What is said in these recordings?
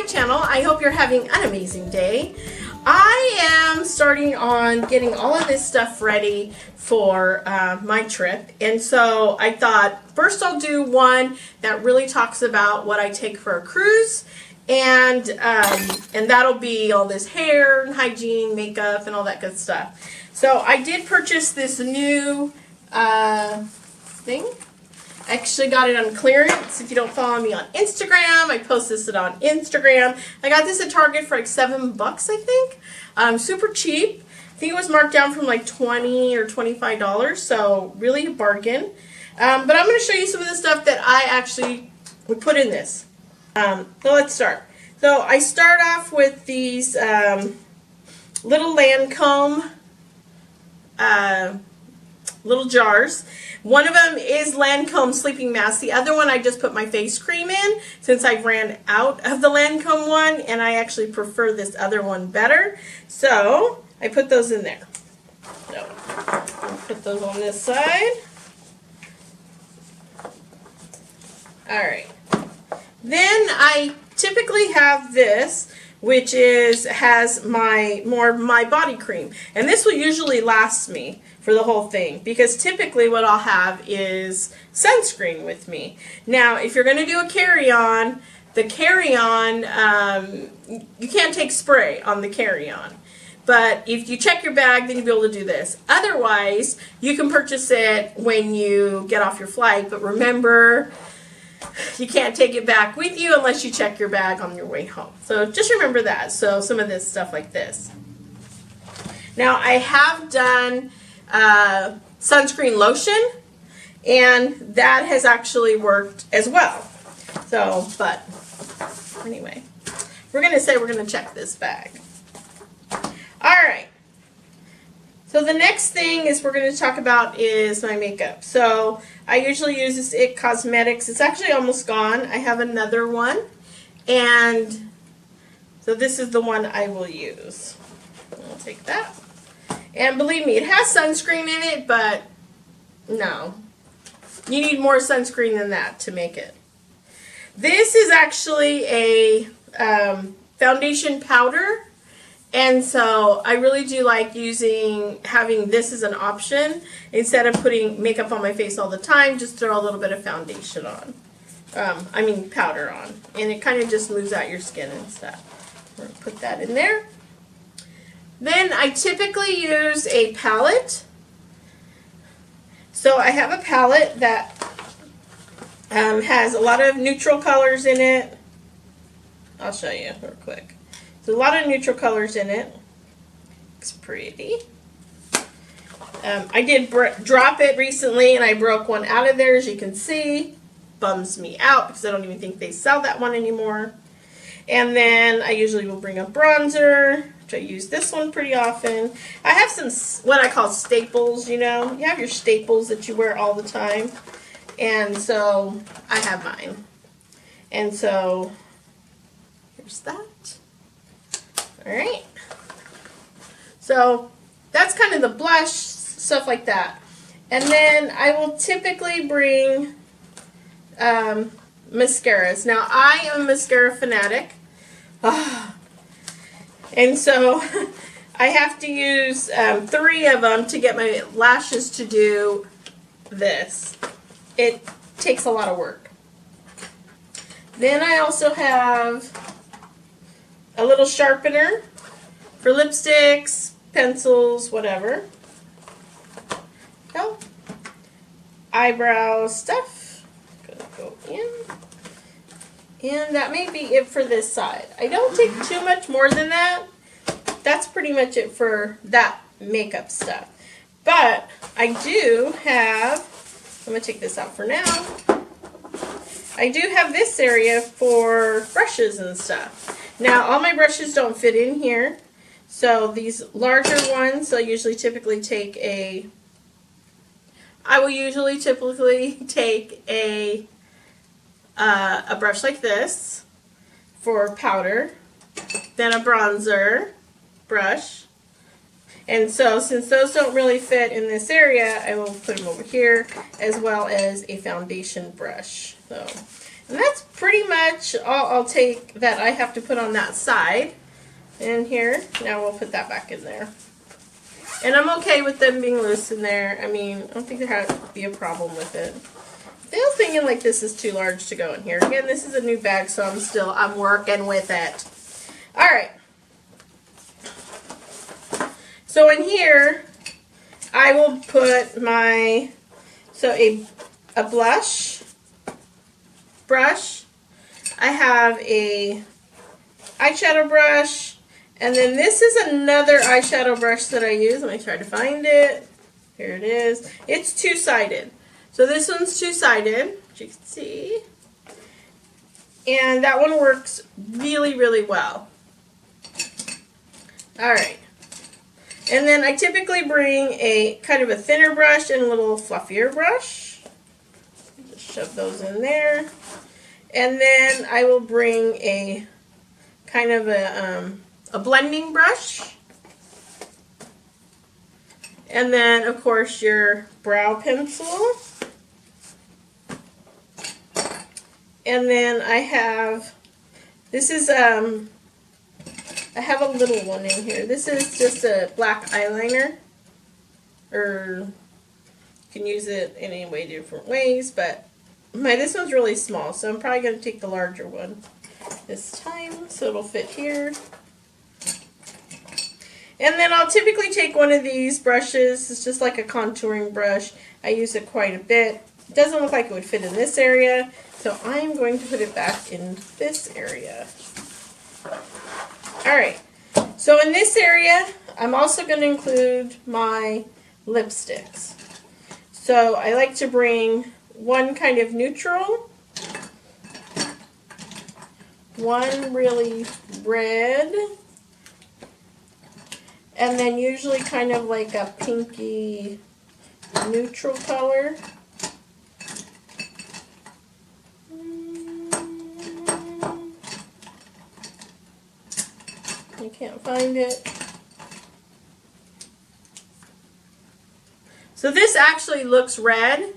channel. I hope you're having an amazing day. I am starting on getting all of this stuff ready for my trip, and so I thought first I'll do one that really talks about what I take for a cruise, and that'll be all this hair and hygiene, makeup, and all that good stuff. So I did purchase this new thing. I actually got it on clearance. If you don't follow me on Instagram, I post this on Instagram. I got this at Target for like $7, I think. Super cheap. I think it was marked down from like $20 or $25, so really a bargain. But I'm going to show you some of the stuff that I actually would put in this. So let's start. So I start off with these little Lancome little jars. One of them is Lancome sleeping mask. The other one I just put my face cream in since I ran out of the Lancome one, and I actually prefer this other one better. So I put those in there. So I'll put those on this side. Alright. Then I typically have this, which has my body cream, and this will usually last me for the whole thing, because typically what I'll have is sunscreen with me. Now if you're going to do a carry-on, the carry-on, you can't take spray on the carry-on, but if you check your bag, then you'll be able to do this. Otherwise, you can purchase it when you get off your flight, but remember, you can't take it back with you unless you check your bag on your way home. So just remember that. So some of this stuff like this. Now I have done sunscreen lotion, and that has actually worked as well. So, but anyway, we're going to check this bag. Alright. So the next thing we're going to talk about is my makeup. So I usually use this IT Cosmetics. It's actually almost gone. I have another one, and so this is the one I will use. I'll take that. And believe me, it has sunscreen in it, but no. You need more sunscreen than that to make it. This is actually a foundation powder. And so I really do like having this as an option. Instead of putting makeup on my face all the time, just throw a little bit of foundation on. Powder on. And it kind of just smooths out your skin and stuff. I'm going to put that in there. Then I typically use a palette. So I have a palette that has a lot of neutral colors in it. I'll show you real quick. There's a lot of neutral colors in it. Looks pretty. I did drop it recently, and I broke one out of there, as you can see. Bums me out because I don't even think they sell that one anymore. And then I usually will bring a bronzer, which I use this one pretty often. I have some what I call staples, you know. You have your staples that you wear all the time. And so I have mine. And so here's that. Alright. So that's kind of the blush, stuff like that. And then I will typically bring mascaras. Now I am a mascara fanatic. And so I have to use 3 of them to get my lashes to do this. It takes a lot of work. Then I also have a little sharpener for lipsticks, pencils, whatever. So, eyebrow stuff. Gonna go in. And that may be it for this side. I don't take too much more than that. That's pretty much it for that makeup stuff. But I do have, I'm going to take this out for now. I do have this area for brushes and stuff. Now, all my brushes don't fit in here. So these larger ones, I will usually typically take a brush like this for powder, then a bronzer brush, and so since those don't really fit in this area, I will put them over here, as well as a foundation brush. So And that's pretty much all I'll take that I have to put on that side. And here, now we'll put that back in there. And I'm okay with them being loose in there. I mean, I don't think there has to be a problem with it. I was thinking like this is too large to go in here. Again, this is a new bag, so I'm working with it. Alright. So in here, I will put my, a blush brush. I have a eyeshadow brush. And then this is another eyeshadow brush that I use. Let me try to find it. Here it is. It's two-sided. So this one's two-sided, as you can see. And that one works really, really well. Alright. And then I typically bring a kind of a thinner brush and a little fluffier brush. Just shove those in there. And then I will bring a kind of a blending brush. And then, of course, your brow pencil. And then I have, this is, I have a little one in here. This is just a black eyeliner. Or, you can use it in any way, different ways, but this one's really small, so I'm probably going to take the larger one this time, so it'll fit here. And then I'll typically take one of these brushes. It's just like a contouring brush. I use it quite a bit. It doesn't look like it would fit in this area, so I'm going to put it back in this area. Alright, so in this area, I'm also going to include my lipsticks. So I like to bring one kind of neutral, one really red, and then usually kind of like a pinky neutral color. I can't find it. So this actually looks red,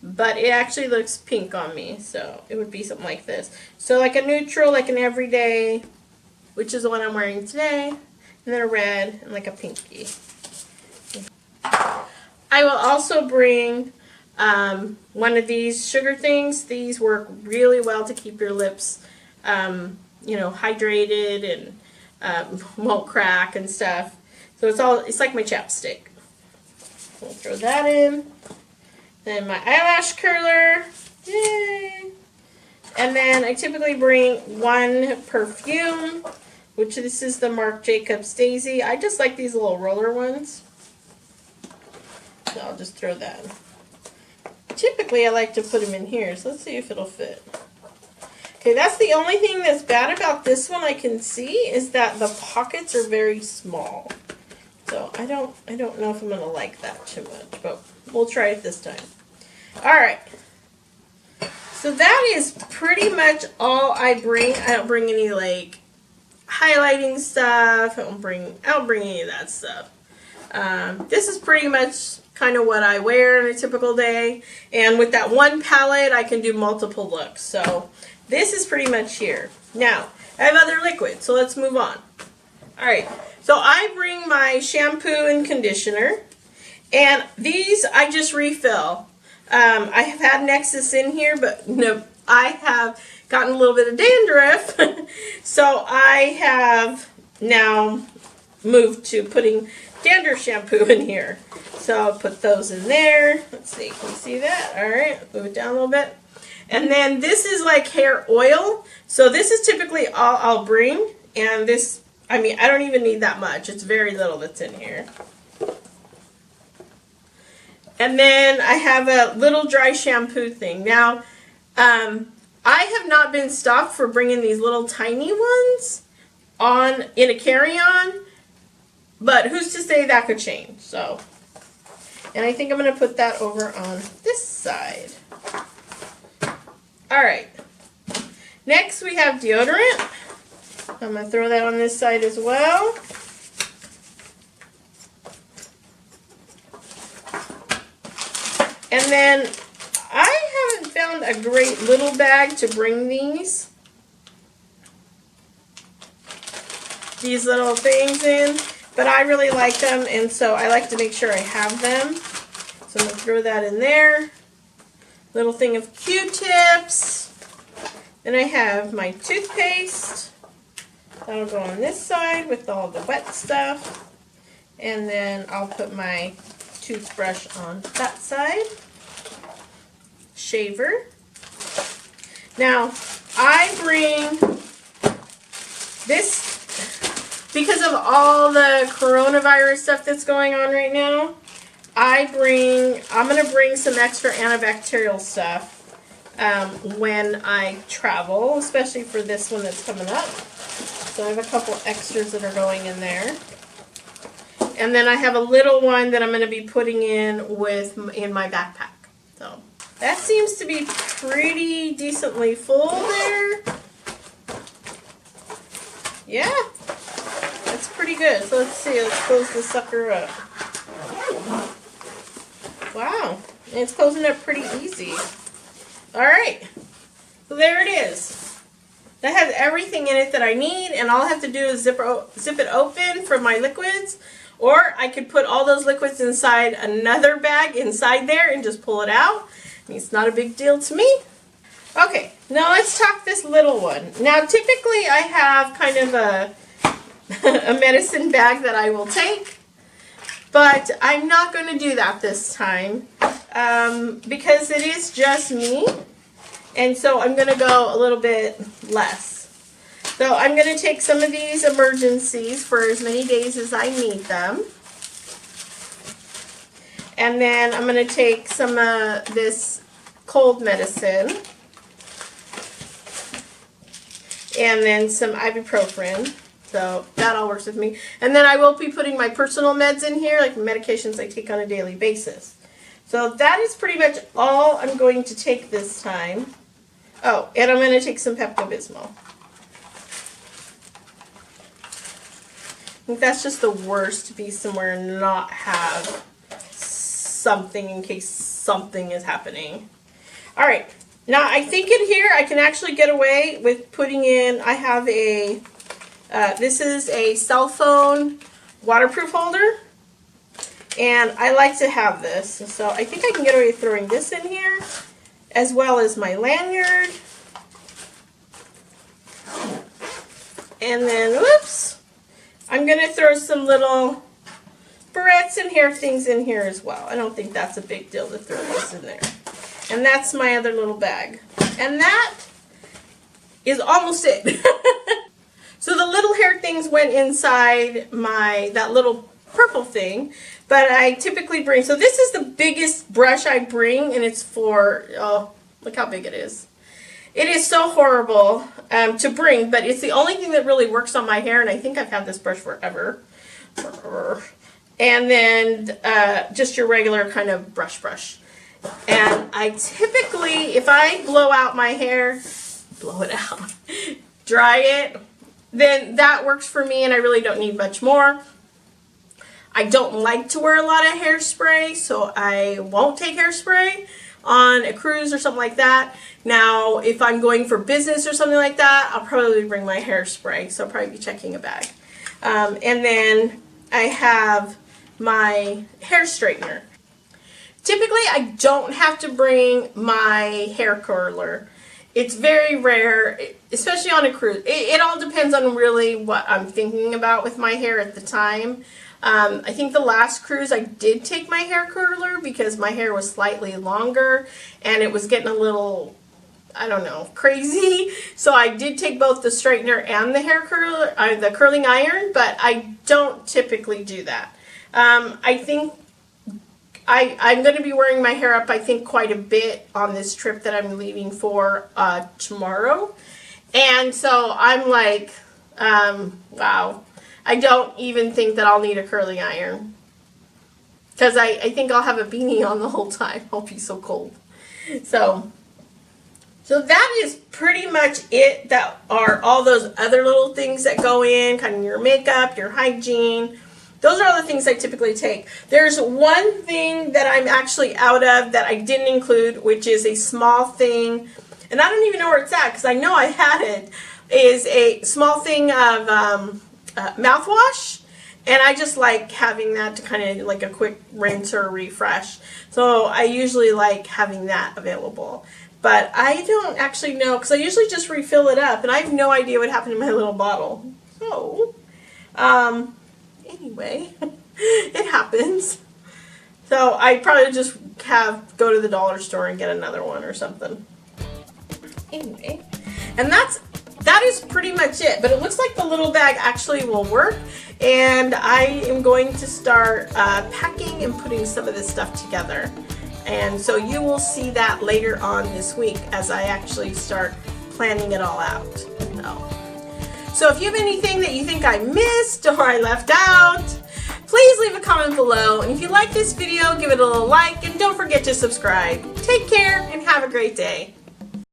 but it actually looks pink on me. So it would be something like this. So like a neutral, like an everyday, which is the one I'm wearing today. And then a red and like a pinky. I will also bring one of these sugar things. These work really well to keep your lips, hydrated and won't crack and stuff. So it's like my chapstick. We'll throw that in. Then my eyelash curler. Yay! And then I typically bring one perfume, which this is the Marc Jacobs Daisy. I just like these little roller ones. So I'll just throw that in. Typically I like to put them in here, so let's see if it'll fit. Okay, that's the only thing that's bad about this one I can see is that the pockets are very small. So I don't know if I'm gonna like that too much, but we'll try it this time. Alright. So that is pretty much all I bring. I don't bring any like highlighting stuff. I don't bring any of that stuff. This is pretty much kind of what I wear in a typical day. And with that one palette, I can do multiple looks. So this is pretty much here. Now, I have other liquids, so let's move on. Alright, so I bring my shampoo and conditioner. And these I just refill. I have had Nexus in here, but no, I have gotten a little bit of dandruff. So I have now moved to putting dandruff shampoo in here. So I'll put those in there. Let's see, can you see that? Alright, move it down a little bit. And then this is like hair oil. So this is typically all I'll bring. And this, I mean, I don't even need that much. It's very little that's in here. And then I have a little dry shampoo thing. Now, I have not been stopped for bringing these little tiny ones in a carry-on. But who's to say that could change? So, and I think I'm going to put that over on this side. Alright. Next we have deodorant. I'm going to throw that on this side as well. And then I haven't found a great little bag to bring these little things in, but I really like them, and so I like to make sure I have them. So I'm going to throw that in there. Little thing of Q-tips. Then I have my toothpaste. That'll go on this side with all the wet stuff. And then I'll put my toothbrush on that side. Shaver. Now, I bring this, because of all the coronavirus stuff that's going on right now, I'm going to bring some extra antibacterial stuff when I travel, especially for this one that's coming up. So I have a couple extras that are going in there. And then I have a little one that I'm going to be putting in my backpack. So that seems to be pretty decently full there. Yeah, that's pretty good. So let's see, let's close this sucker up. Wow, and it's closing up pretty easy. Alright, so there it is. That has everything in it that I need, and all I have to do is zip it open for my liquids, or I could put all those liquids inside another bag inside there and just pull it out. I mean, it's not a big deal to me. Okay, now let's talk this little one. Now typically I have kind of a medicine bag that I will take, but I'm not going to do that this time because it is just me, and so I'm going to go a little bit less. So I'm going to take some of these emergencies for as many days as I need them. And then I'm going to take some of this cold medicine. And then some ibuprofen. So that all works with me. And then I will be putting my personal meds in here, like medications I take on a daily basis. So that is pretty much all I'm going to take this time. Oh, and I'm going to take some Pepto-Bismol. I think that's just the worst, to be somewhere and not have something in case something is happening. Alright, now I think in here I can actually get away with putting in, I have a, this is a cell phone waterproof holder, and I like to have this. So I think I can get away with throwing this in here, as well as my lanyard. And then, whoops, I'm going to throw some little barrettes and hair things in here as well. I don't think that's a big deal to throw this in there. And that's my other little bag. And that is almost it. So the little hair things went inside that little purple thing. But I typically bring, so this is the biggest brush I bring, and it's for, oh, look how big it is. It is so horrible to bring, but it's the only thing that really works on my hair, and I think I've had this brush forever. And then just your regular kind of brush. And I typically, if I blow out my hair, blow it out, dry it, then that works for me, and I really don't need much more. I don't like to wear a lot of hairspray, so I won't take hairspray on a cruise or something like that. Now, if I'm going for business or something like that, I'll probably bring my hairspray, so I'll probably be checking a bag. And then I have my hair straightener. Typically, I don't have to bring my hair curler. It's very rare, especially on a cruise. It all depends on really what I'm thinking about with my hair at the time. I think the last cruise I did take my hair curler because my hair was slightly longer and it was getting a little, I don't know, crazy. So I did take both the straightener and the hair curler, the curling iron, but I don't typically do that. I think I'm going to be wearing my hair up, I think, quite a bit on this trip that I'm leaving for tomorrow. And so I'm like, wow. I don't even think that I'll need a curling iron. Because I think I'll have a beanie on the whole time. I'll be so cold. So that is pretty much it. That are all those other little things that go in. Kind of your makeup, your hygiene. those are all the things I typically take. There's one thing that I'm actually out of that I didn't include, which is a small thing, and I don't even know where it's at because I know I had it, is a small thing of mouthwash. And I just like having that to kind of like a quick rinse or refresh. So I usually like having that available. But I don't actually know, because I usually just refill it up, and I have no idea what happened to my little bottle. So, anyway, it happens. So I probably just go to the dollar store and get another one or something. Anyway, and that is pretty much it. But it looks like the little bag actually will work, and I am going to start packing and putting some of this stuff together. And so you will see that later on this week as I actually start planning it all out. So if you have anything that you think I missed or I left out, please leave a comment below. And if you like this video, give it a little like, and don't forget to subscribe. Take care and have a great day.